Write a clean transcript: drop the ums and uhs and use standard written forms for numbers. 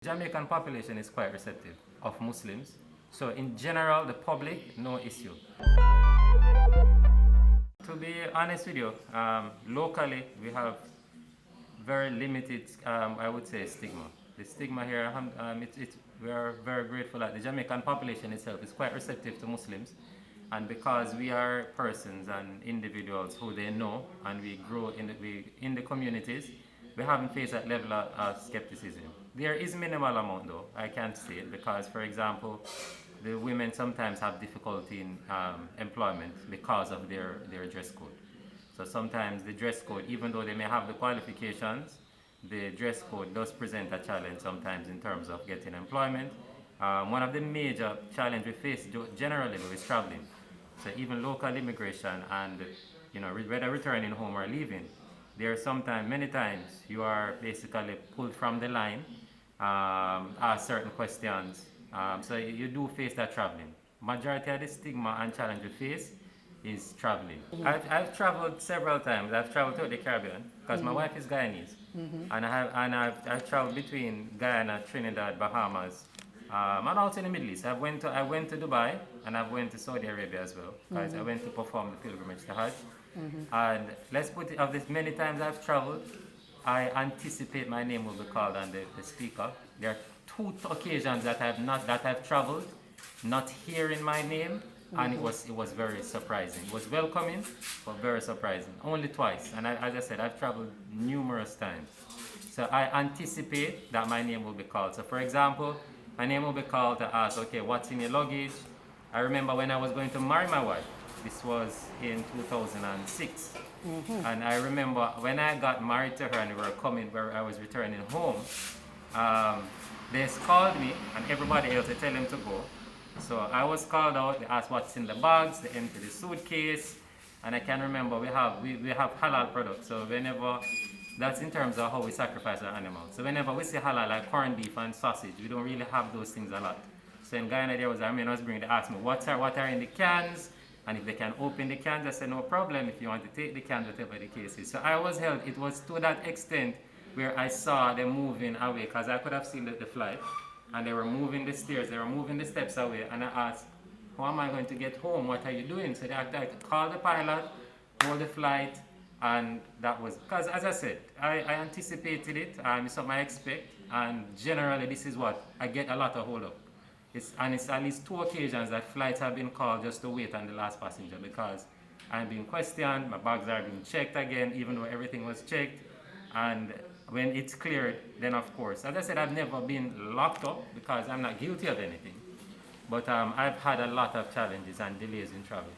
Jamaican population is quite receptive of Muslims. So in general, the public, no issue. To be honest with you, locally we have very limited, I would say, stigma. The stigma here, we are very grateful that the Jamaican population itself is quite receptive to Muslims. And because we are persons and individuals who they know and we grow in the communities, we haven't faced that level of skepticism. There is minimal amount though, I can't say it, because for example, the women sometimes have difficulty in employment because of their dress code. So sometimes the dress code, even though they may have the qualifications, the dress code does present a challenge sometimes in terms of getting employment. One of the major challenges we face generally is traveling. So even local immigration and whether returning home or leaving, there are sometimes, many times, you are basically pulled from the line, ask certain questions. So you do face that traveling. Majority of the stigma and challenge we face is traveling. I've traveled several times. I've traveled to the Caribbean because my wife is Guyanese, and I've traveled between Guyana, Trinidad, Bahamas, and also in the Middle East. I went to Dubai and I went to Saudi Arabia as well because I went to perform the pilgrimage to Hajj. And let's put it, of this many times I've traveled, I anticipate my name will be called on the speaker. There are two occasions that I've traveled, not hearing my name, and it was very surprising. It was welcoming, but very surprising. Only twice, and as I said, I've traveled numerous times. So I anticipate that my name will be called. So for example, my name will be called to ask, okay, what's in your luggage? I remember when I was going to marry my wife. This was in 2006. And I remember when I got married to her and we were coming, where I was returning home, they called me and everybody else, they tell them to go. So I was called out, they asked what's in the bags, they emptied the suitcase, and I can remember we have halal products. So whenever, that's in terms of how we sacrifice our animals. So whenever we say halal, like corned beef and sausage, we don't really have those things a lot. So in Guyana, there was a man I was bringing, they asked me what are in the cans, and if they can open the cans, I said no problem if you want to take the cans, whatever the case is. So I was held, it was to that extent where I saw them moving away, because I could have seen the flight, and they were moving the stairs, they were moving the steps away, and I asked, how am I going to get home, what are you doing? So they called the pilot, hold the flight, and that was, because as I said, I anticipated it, it's something I expect, and generally this is what I get a lot of hold up. It's at least 2 occasions that flights have been called just to wait on the last passenger, because I'm being questioned, my bags are being checked again, even though everything was checked, and when it's cleared, then of course, as I said, I've never been locked up because I'm not guilty of anything, but I've had a lot of challenges and delays in travel.